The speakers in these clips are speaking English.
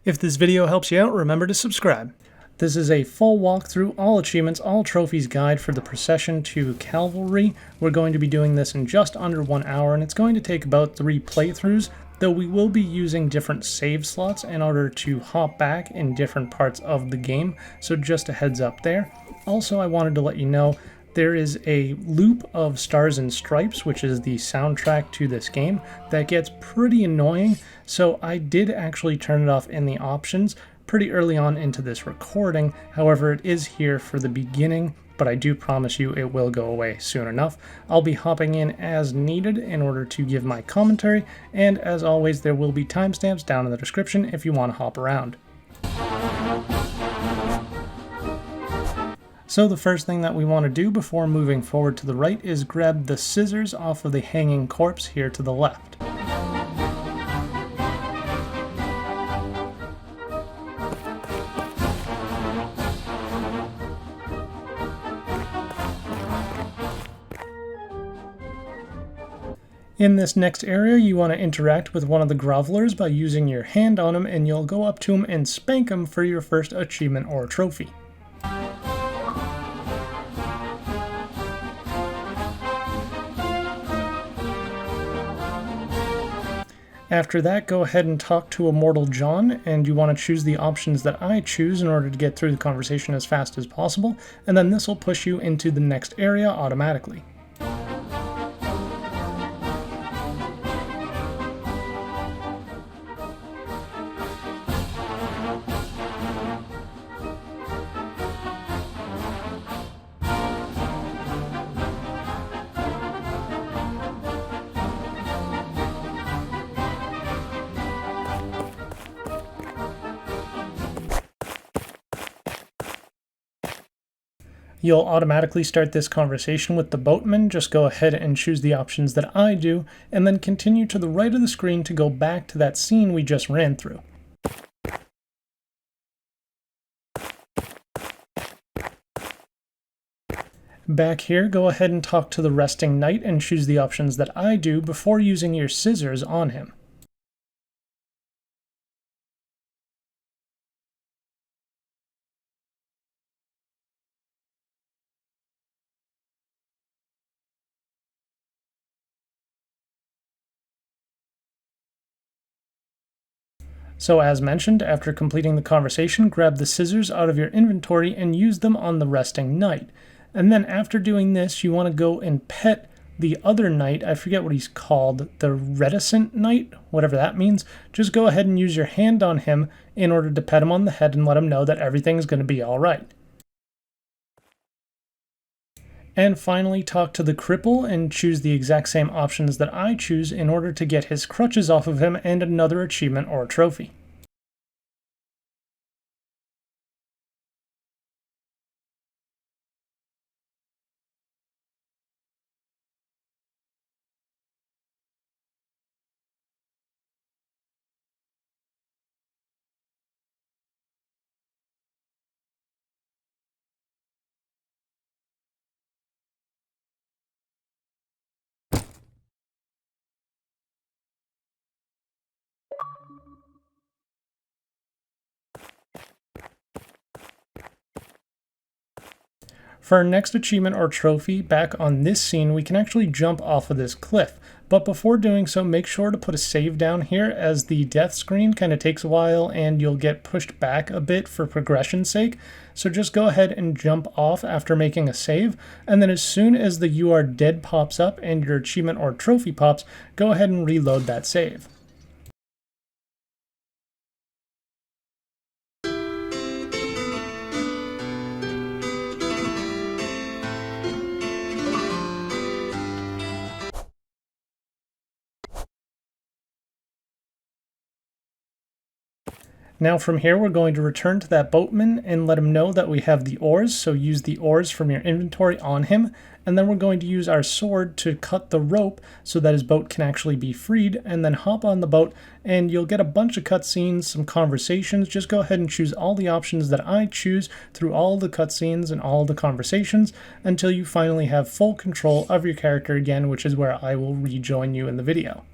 If this video helps you out, remember to subscribe. This is a full walkthrough, all achievements, all trophies guide for the Procession to Calvary. We're going to be doing this in just under 1 hour, and it's going to take about 3 playthroughs, though we will be using different save slots in order to hop back in different parts of the game, so just a heads up there. Also, I wanted to let you know there is a loop of Stars and Stripes, which is the soundtrack to this game, that gets pretty annoying, so I did actually turn it off in the options pretty early on into this recording. However, it is here for the beginning, but I do promise you it will go away soon enough. I'll be hopping in as needed in order to give my commentary, and as always there will be timestamps down in the description if you want to hop around. So the first thing that we want to do before moving forward to the right is grab the scissors off of the hanging corpse here to the left. In this next area, you want to interact with one of the grovelers by using your hand on him, and you'll go up to him and spank him for your first achievement or trophy. After that, go ahead and talk to Immortal John, and you want to choose the options that I choose in order to get through the conversation as fast as possible, and then this will push you into the next area automatically. You'll automatically start this conversation with the boatman. Just go ahead and choose the options that I do, and then continue to the right of the screen to go back to that scene we just ran through. Back here, go ahead and talk to the resting knight and choose the options that I do before using your scissors on him. So as mentioned, after completing the conversation, grab the scissors out of your inventory and use them on the resting knight. And then after doing this, you want to go and pet the other knight. I forget what he's called, the reticent knight, whatever that means. Just go ahead and use your hand on him in order to pet him on the head and let him know that everything's going to be alright. And finally, talk to the cripple and choose the exact same options that I choose in order to get his crutches off of him and another achievement or trophy. For our next achievement or trophy, back on this scene, we can actually jump off of this cliff. But before doing so, make sure to put a save down here, as the death screen kind of takes a while and you'll get pushed back a bit for progression's sake. So just go ahead and jump off after making a save, and then as soon as the "You Are Dead" pops up and your achievement or trophy pops, go ahead and reload that save. Now from here, we're going to return to that boatman and let him know that we have the oars, so use the oars from your inventory on him, and then we're going to use our sword to cut the rope so that his boat can actually be freed, and then hop on the boat, and you'll get a bunch of cutscenes, some conversations. Just go ahead and choose all the options that I choose through all the cutscenes and all the conversations until you finally have full control of your character again, which is where I will rejoin you in the video.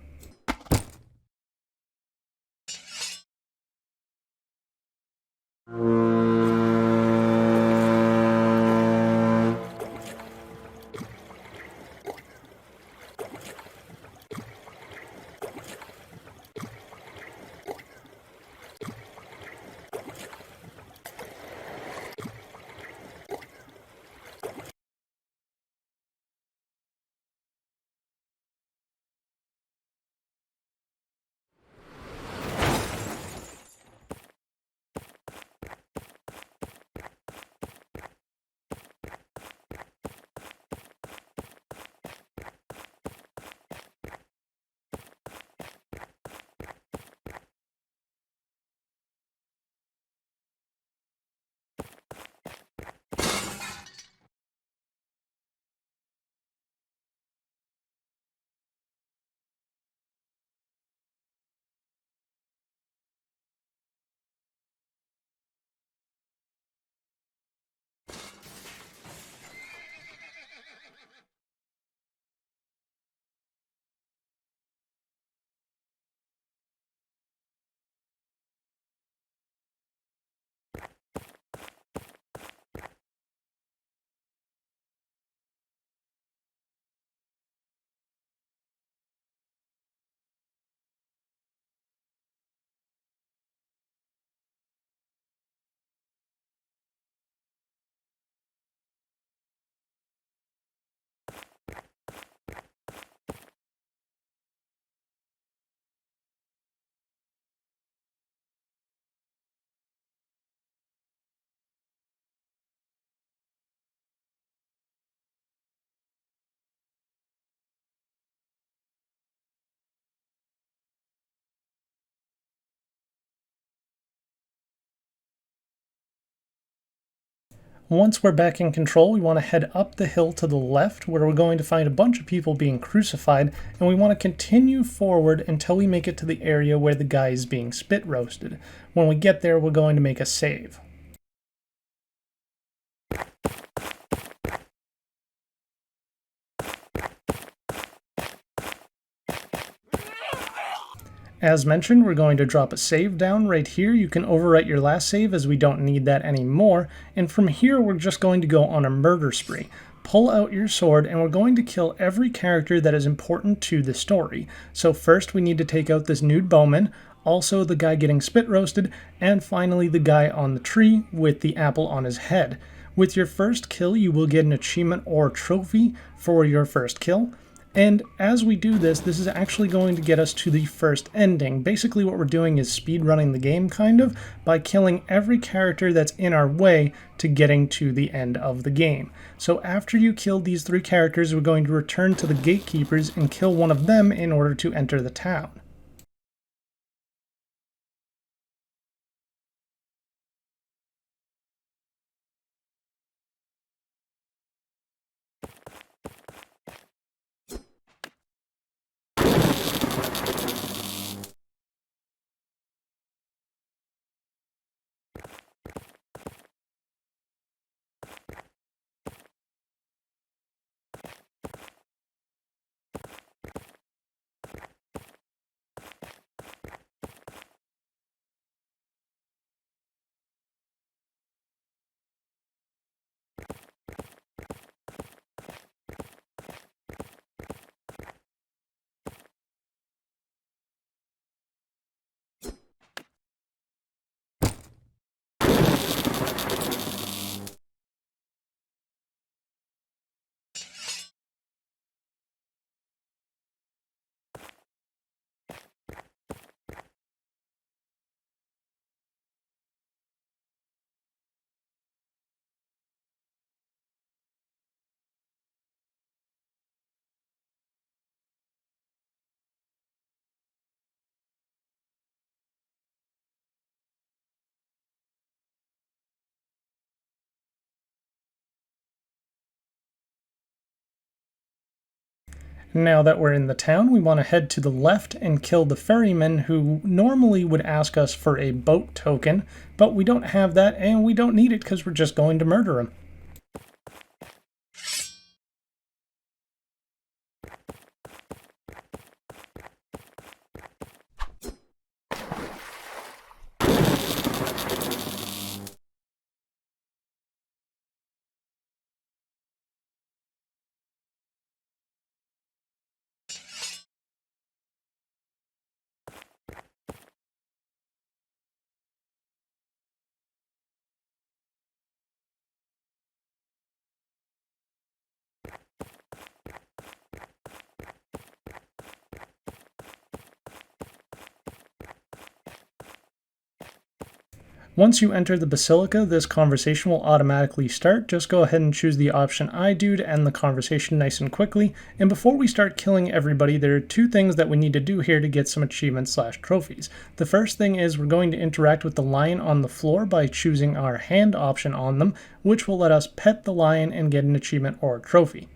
Once we're back in control, we want to head up the hill to the left where we're going to find a bunch of people being crucified, and we want to continue forward until we make it to the area where the guy is being spit roasted. When we get there, we're going to make a save. As mentioned, we're going to drop a save down right here. You can overwrite your last save as we don't need that anymore. And from here, we're just going to go on a murder spree. Pull out your sword and we're going to kill every character that is important to the story. So first we need to take out this nude bowman, also the guy getting spit roasted, and finally the guy on the tree with the apple on his head. With your first kill, you will get an achievement or trophy for your first kill. And as we do this, this is actually going to get us to the first ending. Basically what we're doing is speedrunning the game, kind of, by killing every character that's in our way to getting to the end of the game. So after you kill these 3 characters, we're going to return to the gatekeepers and kill one of them in order to enter the town. Now that we're in the town, we want to head to the left and kill the ferryman who normally would ask us for a boat token, but we don't have that and we don't need it because we're just going to murder him. Once you enter the Basilica, this conversation will automatically start. Just go ahead and choose the option I do to end the conversation nice and quickly. And before we start killing everybody, there are 2 things that we need to do here to get some achievements/trophies. The first thing is we're going to interact with the lion on the floor by choosing our hand option on them, which will let us pet the lion and get an achievement or a trophy.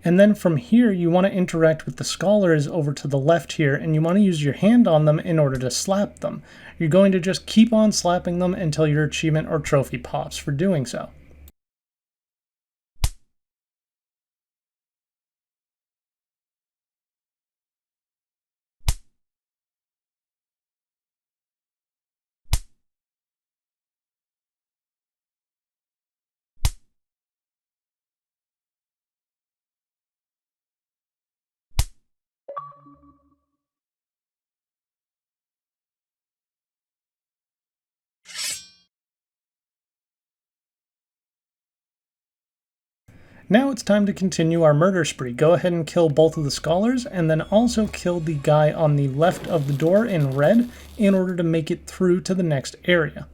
And then from here, you want to interact with the scholars over to the left here, and you want to use your hand on them in order to slap them. You're going to just keep on slapping them until your achievement or trophy pops for doing so. Now it's time to continue our murder spree. Go ahead and kill both of the scholars, and then also kill the guy on the left of the door in red in order to make it through to the next area.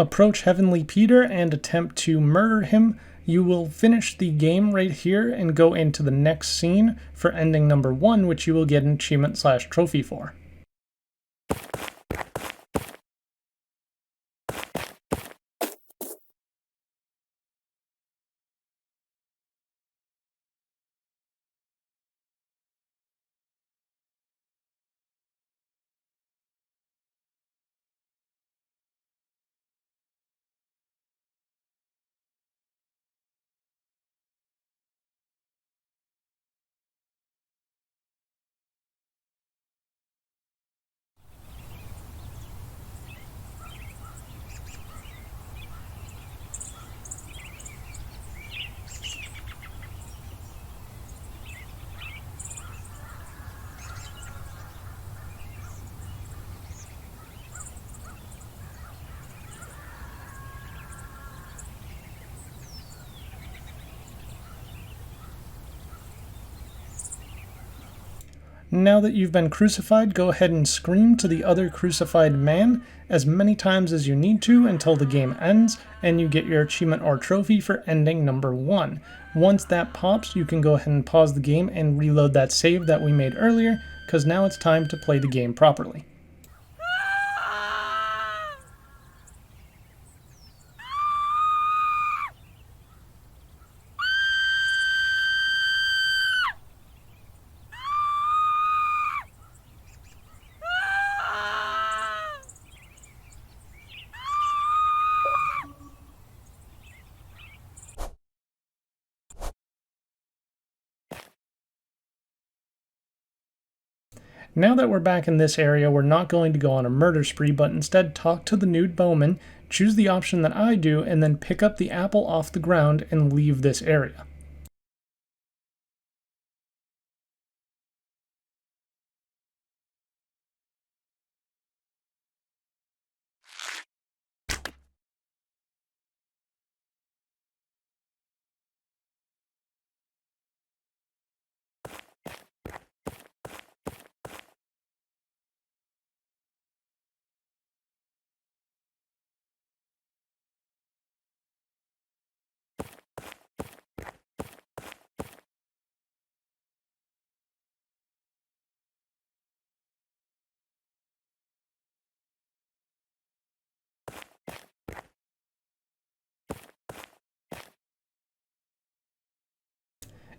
approach Heavenly Peter and attempt to murder him, you will finish the game right here and go into the next scene for ending number 1, which you will get an achievement/trophy for. Now that you've been crucified, go ahead and scream to the other crucified man as many times as you need to until the game ends and you get your achievement or trophy for ending number 1. Once that pops, you can go ahead and pause the game and reload that save that we made earlier, because now it's time to play the game properly. Now that we're back in this area, we're not going to go on a murder spree, but instead talk to the nude bowman, choose the option that I do, and then pick up the apple off the ground and leave this area.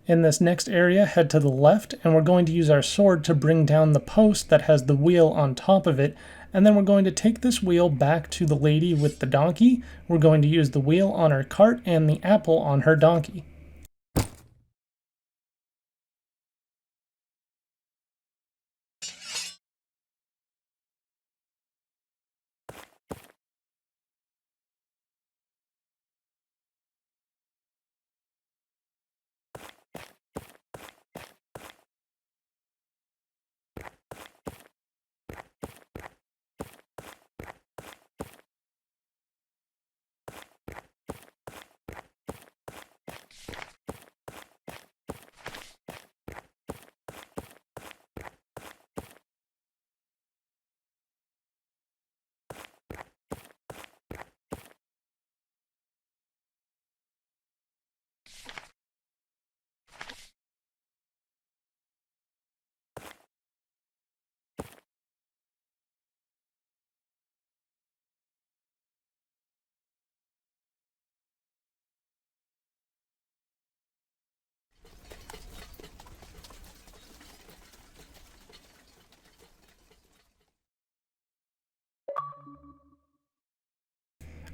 In this next area, head to the left, and we're going to use our sword to bring down the post that has the wheel on top of it, and then we're going to take this wheel back to the lady with the donkey. We're going to use the wheel on her cart and the apple on her donkey.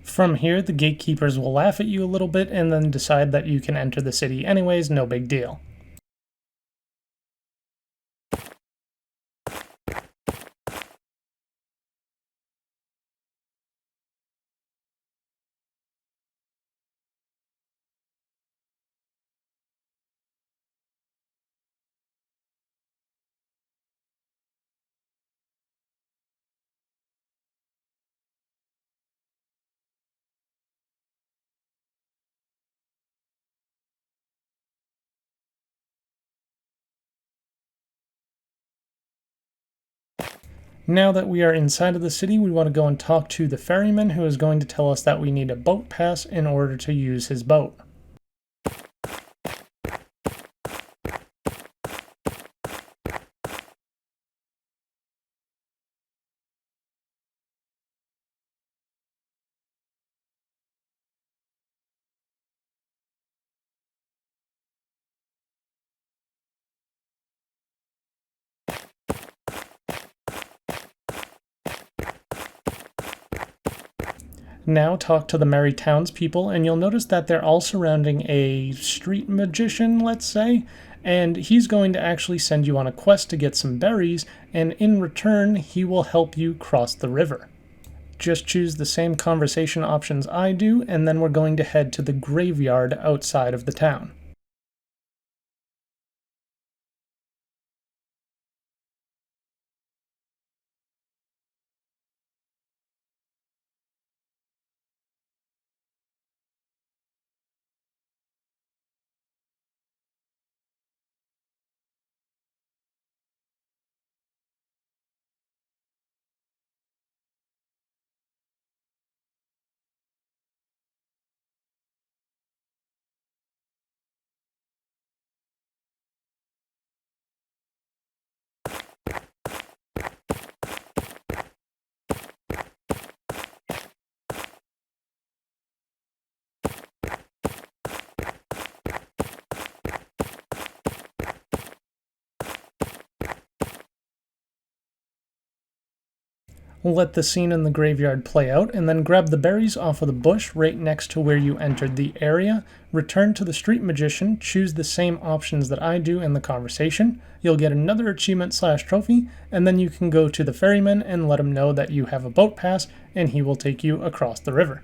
From here, the gatekeepers will laugh at you a little bit and then decide that you can enter the city anyways, no big deal. Now that we are inside of the city, we want to go and talk to the ferryman, who is going to tell us that we need a boat pass in order to use his boat. Now talk to the merry townspeople, and you'll notice that they're all surrounding a street magician, let's say, and he's going to actually send you on a quest to get some berries, and in return, he will help you cross the river. Just choose the same conversation options I do, and then we're going to head to the graveyard outside of the town. Let the scene in the graveyard play out, and then grab the berries off of the bush right next to where you entered the area. Return to the street magician, choose the same options that I do in the conversation. You'll get another achievement / trophy, and then you can go to the ferryman and let him know that you have a boat pass, and he will take you across the river.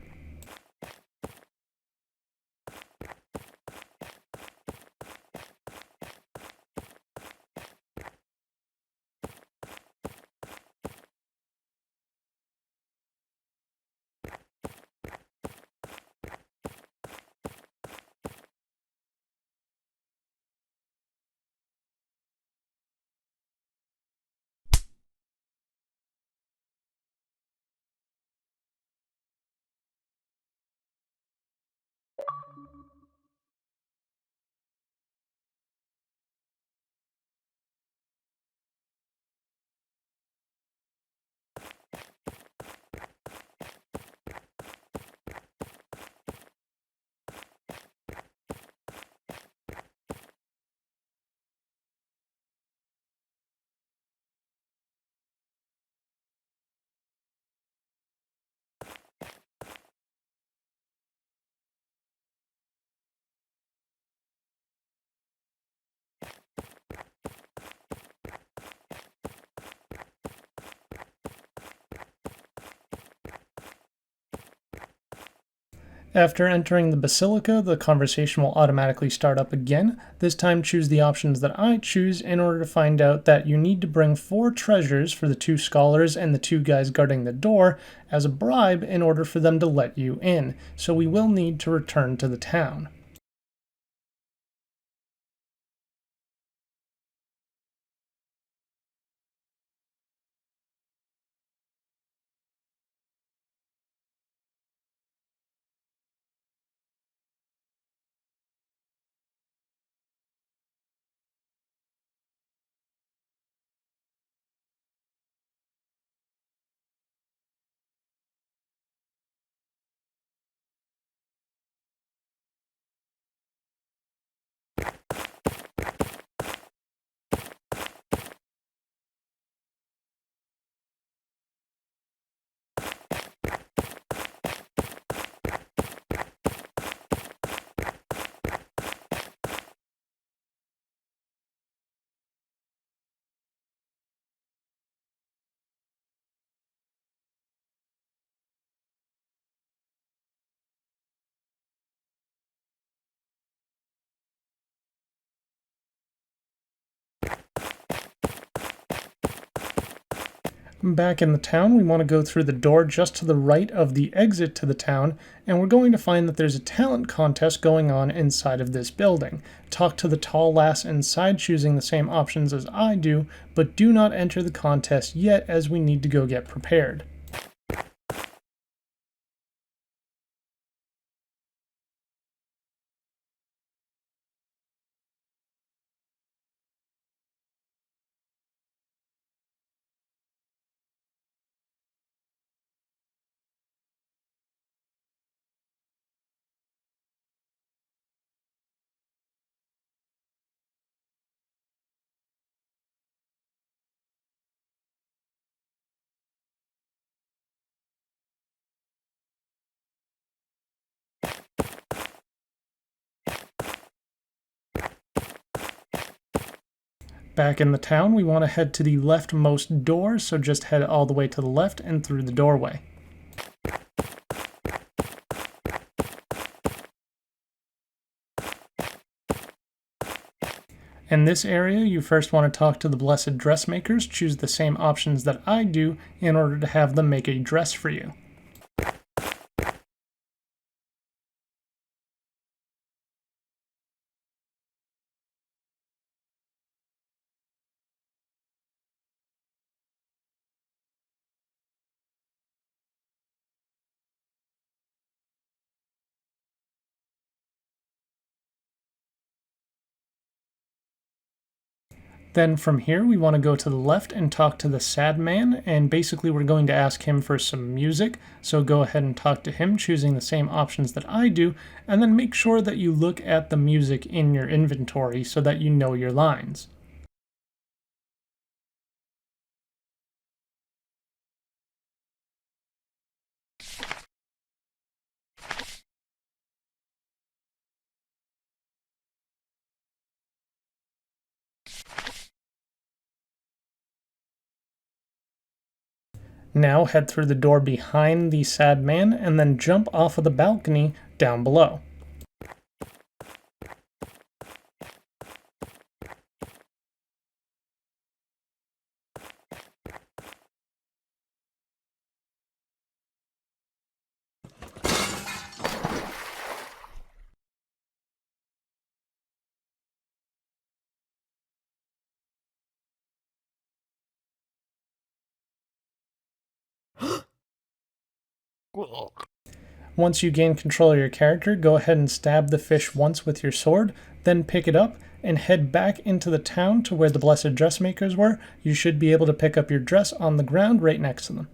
After entering the basilica, the conversation will automatically start up again. This time choose the options that I choose in order to find out that you need to bring 4 treasures for the 2 scholars and the 2 guys guarding the door as a bribe in order for them to let you in, so we will need to return to the town. Back in the town, we want to go through the door just to the right of the exit to the town, and we're going to find that there's a talent contest going on inside of this building. Talk to the tall lass inside choosing the same options as I do, but do not enter the contest yet as we need to go get prepared. Back in the town, we want to head to the leftmost door, so just head all the way to the left and through the doorway. In this area, you first want to talk to the blessed dressmakers, choose the same options that I do in order to have them make a dress for you. Then from here, we want to go to the left and talk to the sad man, and basically we're going to ask him for some music, so go ahead and talk to him, choosing the same options that I do, and then make sure that you look at the music in your inventory so that you know your lines. Now head through the door behind the sad man and then jump off of the balcony down below. Once you gain control of your character, go ahead and stab the fish once with your sword, then pick it up and head back into the town to where the blessed dressmakers were. You should be able to pick up your dress on the ground right next to them.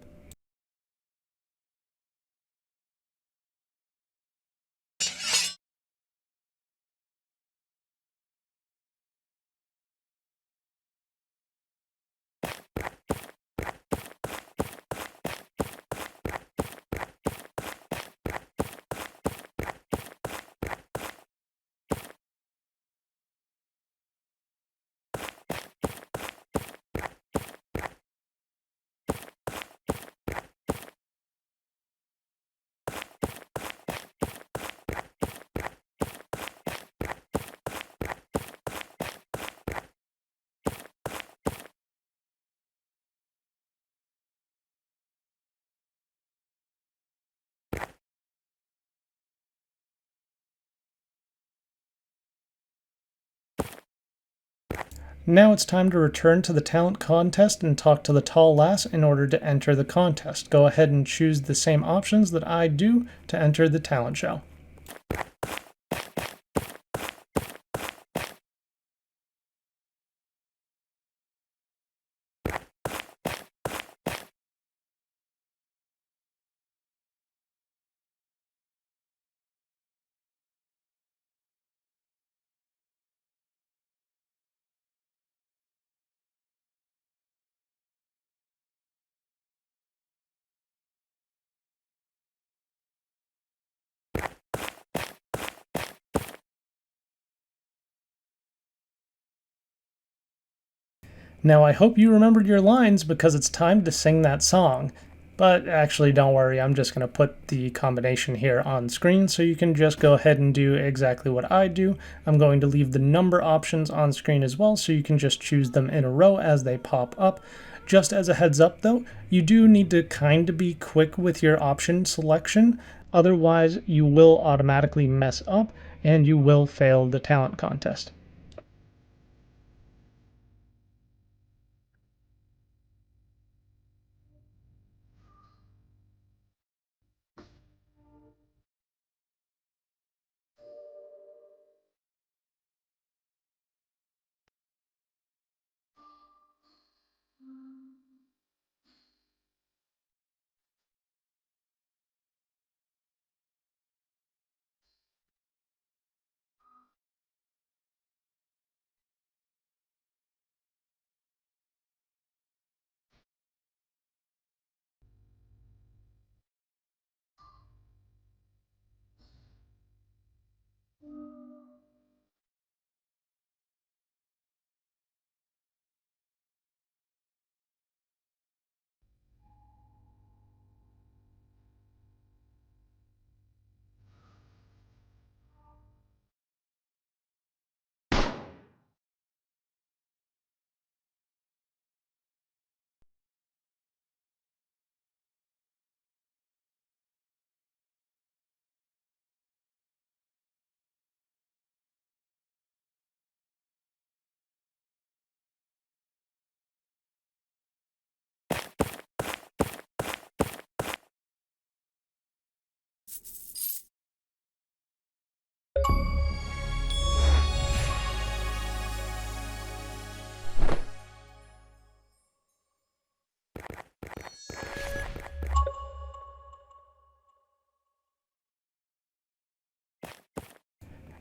Now it's time to return to the talent contest and talk to the tall lass in order to enter the contest. Go ahead and choose the same options that I do to enter the talent show. Now I hope you remembered your lines because it's time to sing that song. But actually don't worry, I'm just going to put the combination here on screen so you can just go ahead and do exactly what I do. I'm going to leave the number options on screen as well so you can just choose them in a row as they pop up. Just as a heads up though, you do need to kind of be quick with your option selection, otherwise you will automatically mess up and you will fail the talent contest.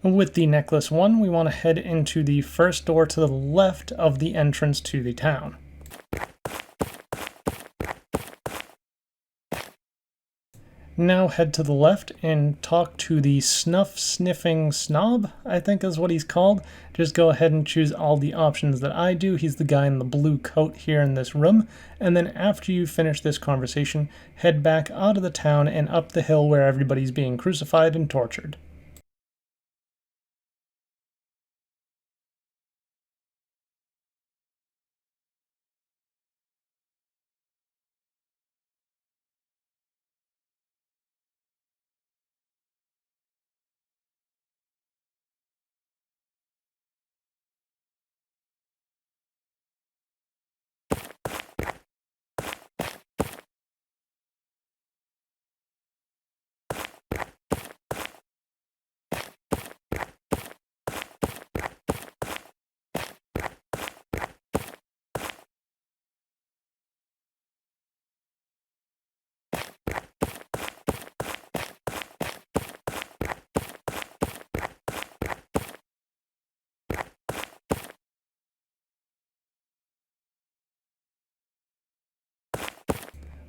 With the necklace 1, we want to head into the first door to the left of the entrance to the town. Now head to the left and talk to the snuff-sniffing snob, I think is what he's called. Just go ahead and choose all the options that I do. He's the guy in the blue coat here in this room. And then after you finish this conversation, head back out of the town and up the hill where everybody's being crucified and tortured.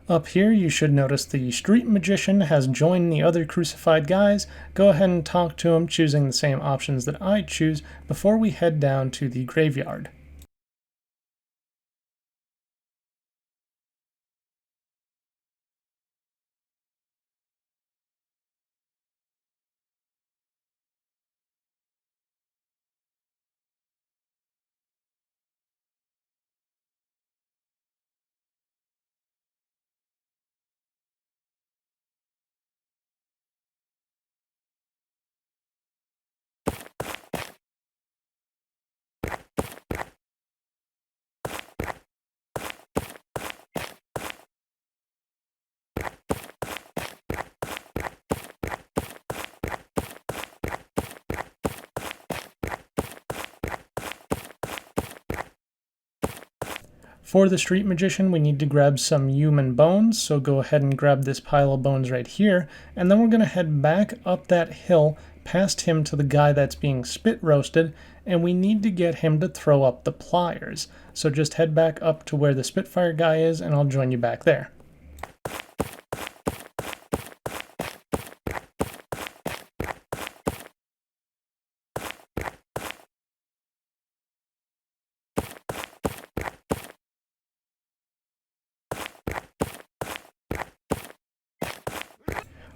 Up here you should notice the street magician has joined the other crucified guys. Go ahead and talk to him, choosing the same options that I choose before we head down to the graveyard. For the street magician, we need to grab some human bones, so go ahead and grab this pile of bones right here, and then we're going to head back up that hill past him to the guy that's being spit roasted, and we need to get him to throw up the pliers. So just head back up to where the Spitfire guy is, and I'll join you back there.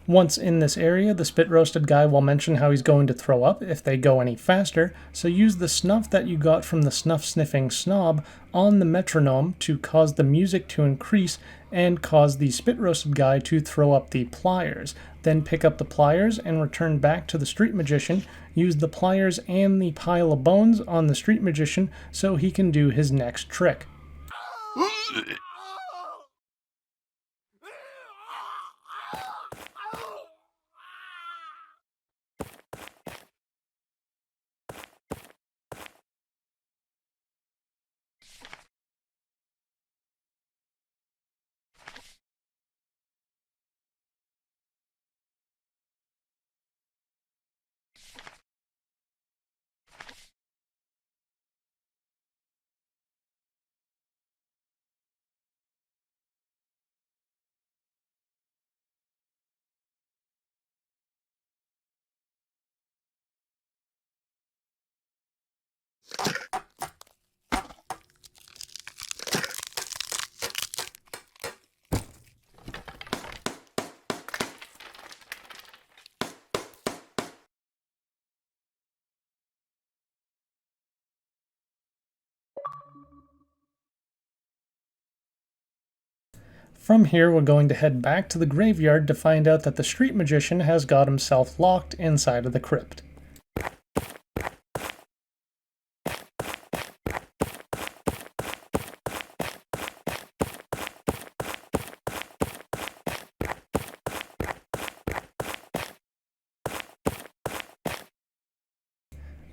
Once in this area, the spit roasted guy will mention how he's going to throw up if they go any faster, so use the snuff that you got from the snuff sniffing snob on the metronome to cause the music to increase and cause the spit roasted guy to throw up the pliers. Then pick up the pliers and return back to the street magician. Use the pliers and the pile of bones on the street magician so he can do his next trick. From here, we're going to head back to the graveyard to find out that the street magician has got himself locked inside of the crypt.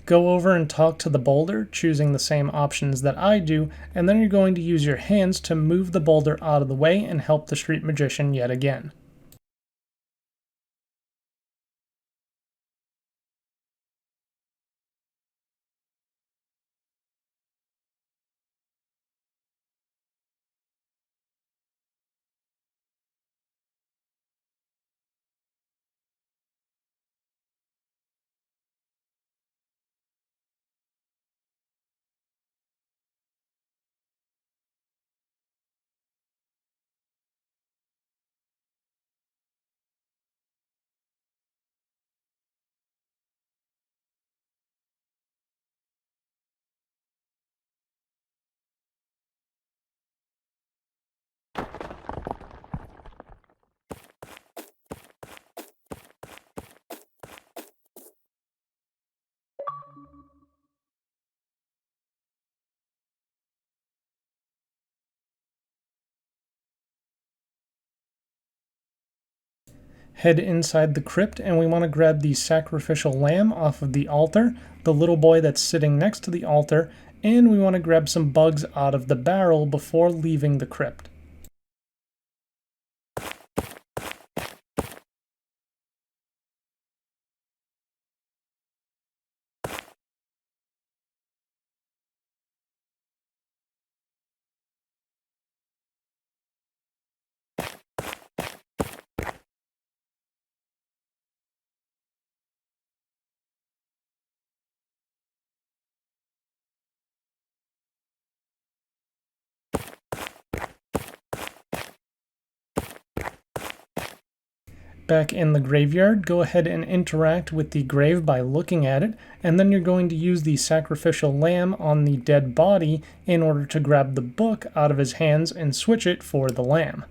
Go over and talk to the boulder, choosing the same options that I do, and then you're going to use your hands to move the boulder out of the way and help the street magician yet again. Head inside the crypt and we want to grab the sacrificial lamb off of the altar, the little boy that's sitting next to the altar, and we want to grab some bugs out of the barrel before leaving the crypt. Back in the graveyard, go ahead and interact with the grave by looking at it, and then you're going to use the sacrificial lamb on the dead body in order to grab the book out of his hands and switch it for the lamb.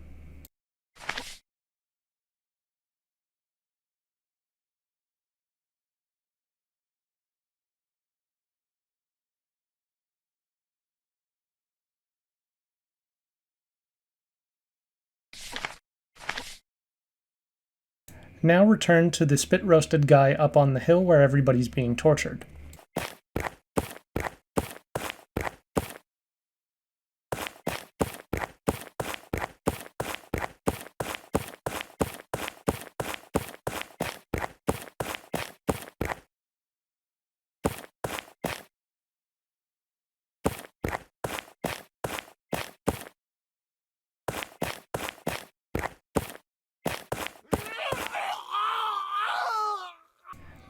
Now return to the spit-roasted guy up on the hill where everybody's being tortured.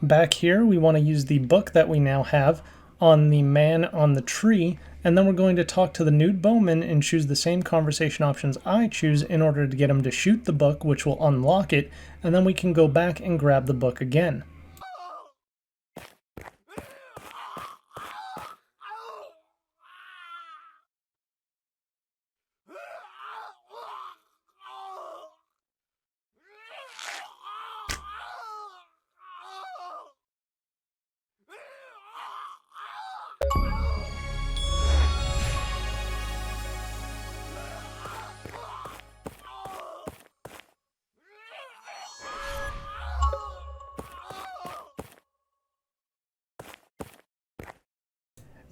Back here, we want to use the book that we now have on the man on the tree and then we're going to talk to the nude bowman and choose the same conversation options I choose in order to get him to shoot the book, which will unlock it, and then we can go back and grab the book again.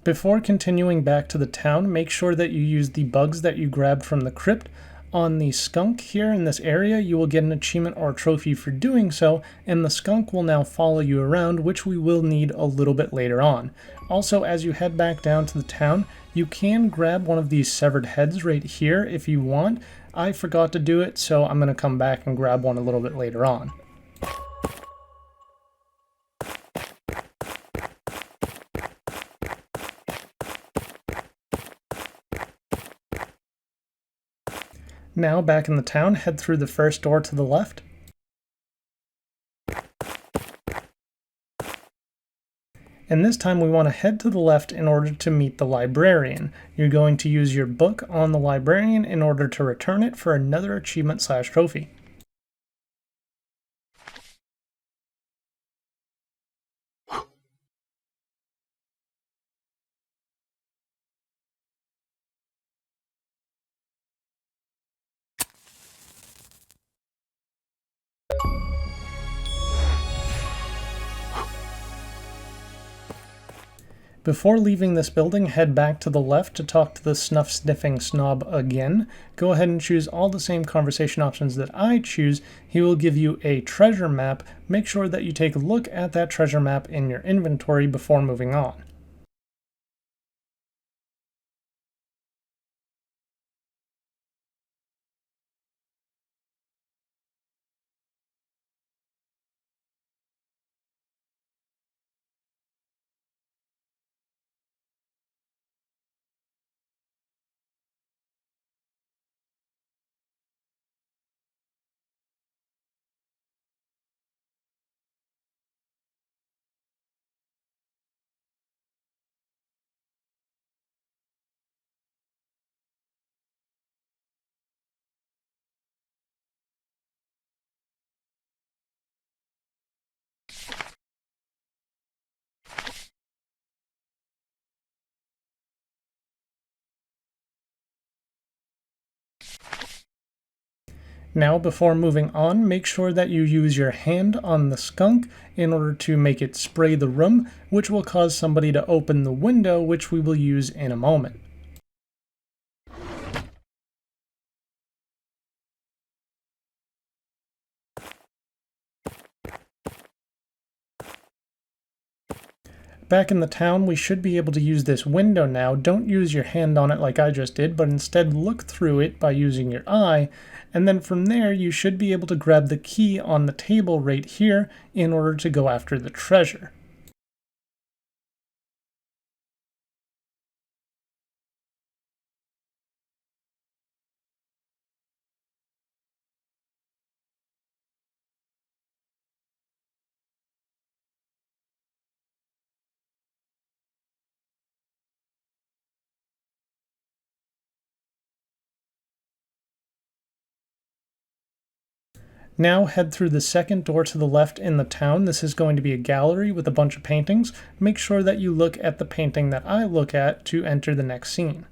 Before continuing back to the town, make sure that you use the bugs that you grabbed from the crypt. On the skunk here in this area, you will get an achievement or trophy for doing so, and the skunk will now follow you around, which we will need a little bit later on. Also, as you head back down to the town, you can grab one of these severed heads right here if you want. I forgot to do it, so I'm going to come back and grab one a little bit later on. Now, back in the town, head through the first door to the left. And this time we want to head to the left in order to meet the librarian. You're going to use your book on the librarian in order to return it for another achievement/trophy. Before leaving this building, head back to the left to talk to the snuff-sniffing snob again. Go ahead and choose all the same conversation options that I choose. He will give you a treasure map. Make sure that you take a look at that treasure map in your inventory before moving on. Now, before moving on, make sure that you use your hand on the skunk in order to make it spray the room, which will cause somebody to open the window, which we will use in a moment. Back in the town, we should be able to use this window now. Don't use your hand on it like I just did, but instead look through it by using your eye, and then from there you should be able to grab the key on the table right here in order to go after the treasure. Now head through the second door to the left in the town. This is going to be a gallery with a bunch of paintings. Make sure that you look at the painting that I look at to enter the next scene.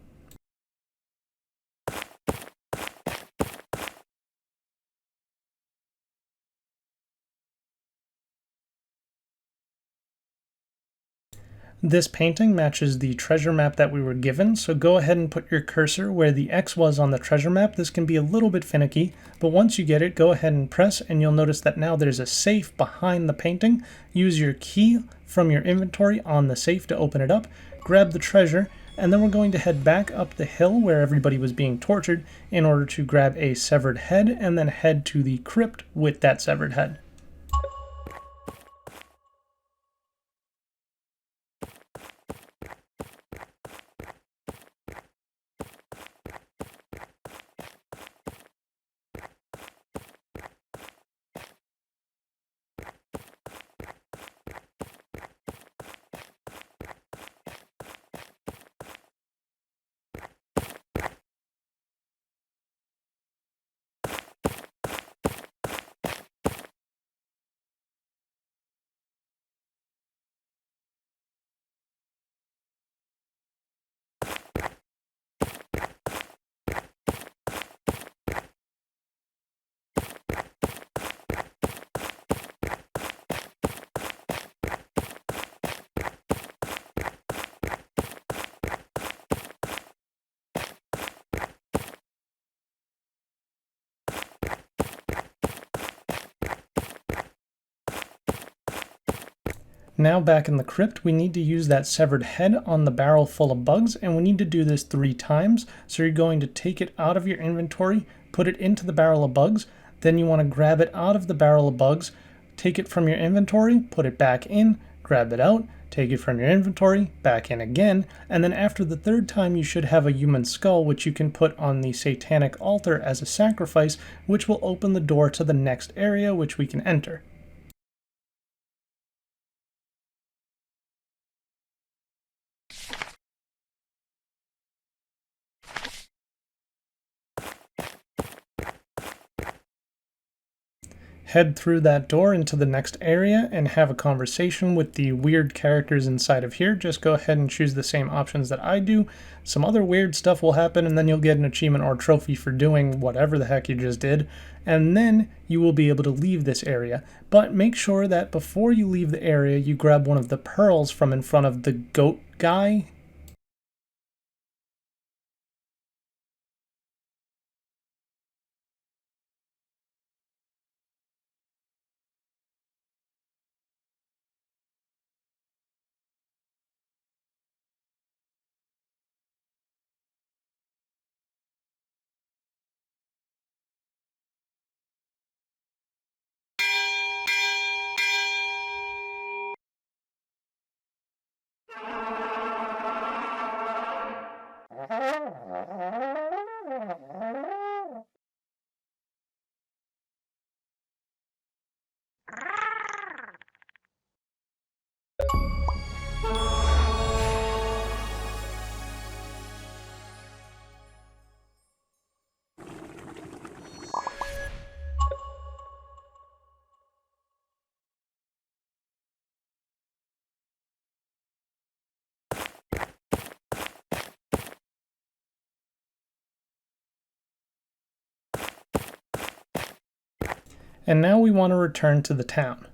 This painting matches the treasure map that we were given, so go ahead and put your cursor where the X was on the treasure map. This can be a little bit finicky, but once you get it, go ahead and press, and you'll notice that now there's a safe behind the painting. Use your key from your inventory on the safe to open it up, grab the treasure, and then we're going to head back up the hill where everybody was being tortured in order to grab a severed head, and then head to the crypt with that severed head. Now back in the crypt, we need to use that severed head on the barrel full of bugs, and we need to do this 3 times. So you're going to take it out of your inventory, put it into the barrel of bugs, then you want to grab it out of the barrel of bugs, take it from your inventory, put it back in, grab it out, take it from your inventory, back in again, and then after the 3rd time you should have a human skull which you can put on the satanic altar as a sacrifice, which will open the door to the next area which we can enter. Head through that door into the next area and have a conversation with the weird characters inside of here. Just go ahead and choose the same options that I do. Some other weird stuff will happen, and then you'll get an achievement or trophy for doing whatever the heck you just did. And then you will be able to leave this area. But make sure that before you leave the area, you grab one of the pearls from in front of the goat guy. And now we want to return to the town.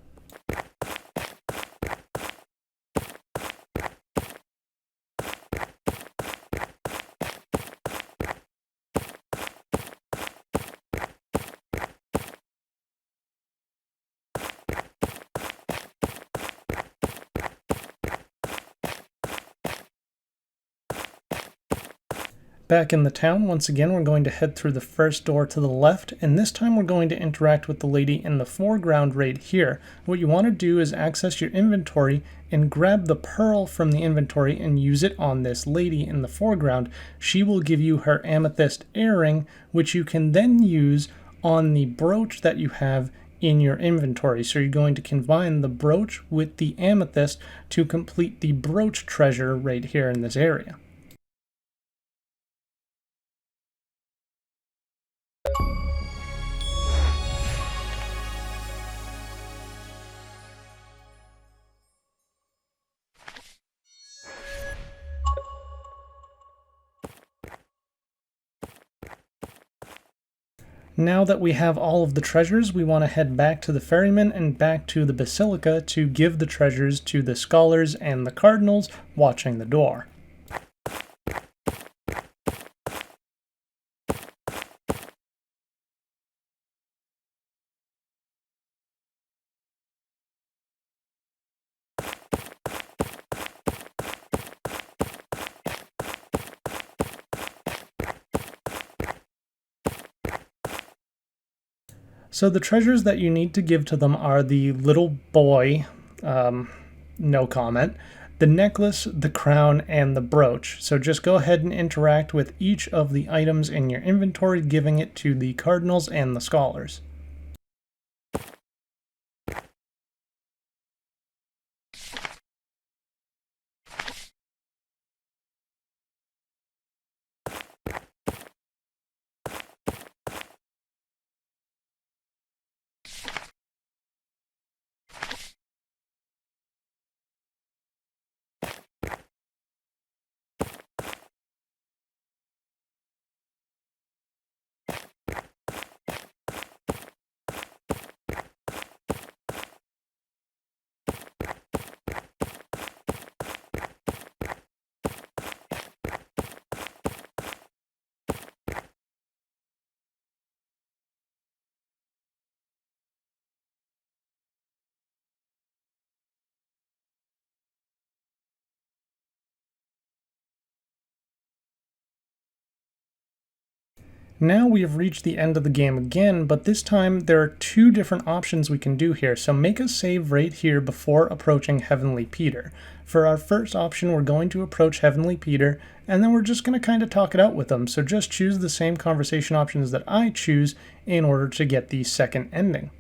Back in the town, once again, we're going to head through the first door to the left, and this time we're going to interact with the lady in the foreground right here. What you want to do is access your inventory and grab the pearl from the inventory and use it on this lady in the foreground. She will give you her amethyst earring, which you can then use on the brooch that you have in your inventory. So you're going to combine the brooch with the amethyst to complete the brooch treasure right here in this area. Now that we have all of the treasures, we want to head back to the ferryman and back to the basilica to give the treasures to the scholars and the cardinals watching the door. So the treasures that you need to give to them are the little boy, no comment, the necklace, the crown, and the brooch. So just go ahead and interact with each of the items in your inventory, giving it to the cardinals and the scholars. Now we have reached the end of the game again, but this time there are two different options we can do here, so make a save right here before approaching Heavenly Peter. For our first option, we're going to approach Heavenly Peter, and then we're just going to kind of talk it out with him, so just choose the same conversation options that I choose in order to get the second ending.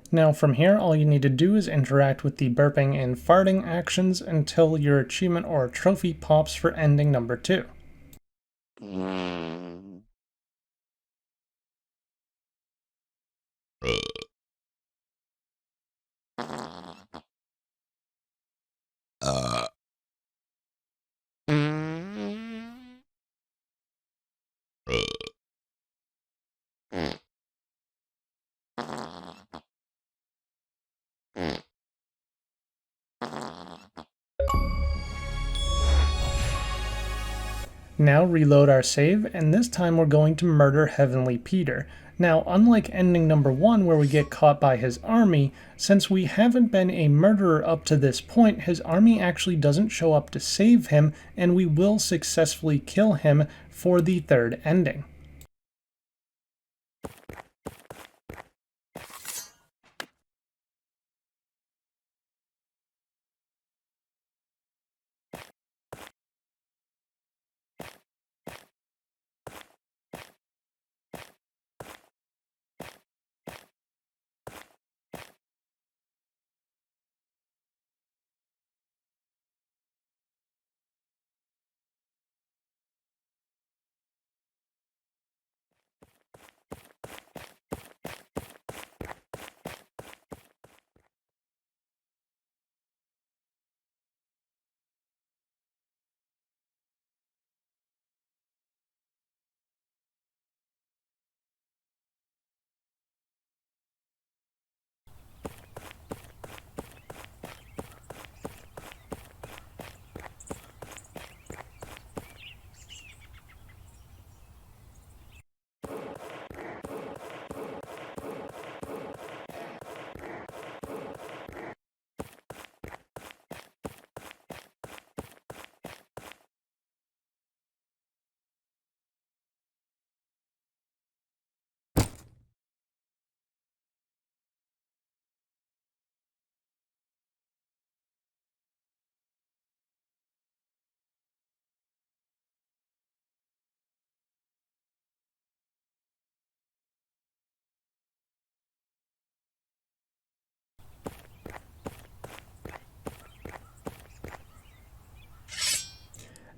Now from here, all you need to do is interact with the burping and farting actions until your achievement or trophy pops for ending number 2. Now reload our save, and this time we're going to murder Heavenly Peter. Now, unlike ending number 1 where we get caught by his army, since we haven't been a murderer up to this point, his army actually doesn't show up to save him, and we will successfully kill him for the third ending.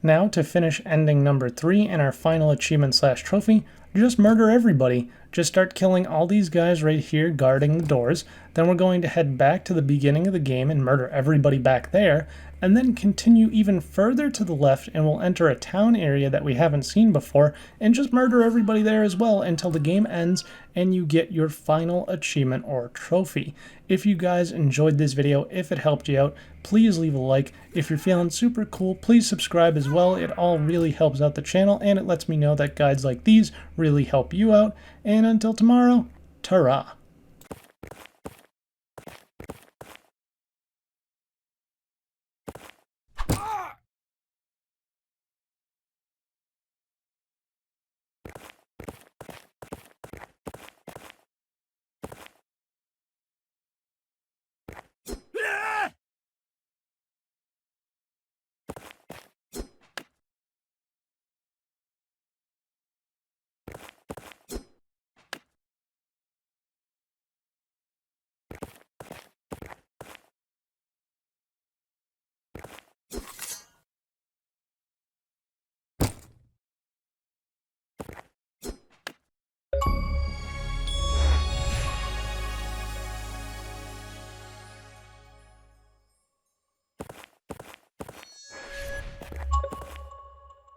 Now to finish ending number 3 and our final achievement slash trophy, just murder everybody. Just start killing all these guys right here guarding the doors. Then we're going to head back to the beginning of the game and murder everybody back there, and then continue even further to the left and we'll enter a town area that we haven't seen before and just murder everybody there as well until the game ends and you get your final achievement or trophy. If you guys enjoyed this video, if it helped you out, please leave a like. If you're feeling super cool, please subscribe as well. It all really helps out the channel and it lets me know that guides like these really help you out. And until tomorrow, ta-ra!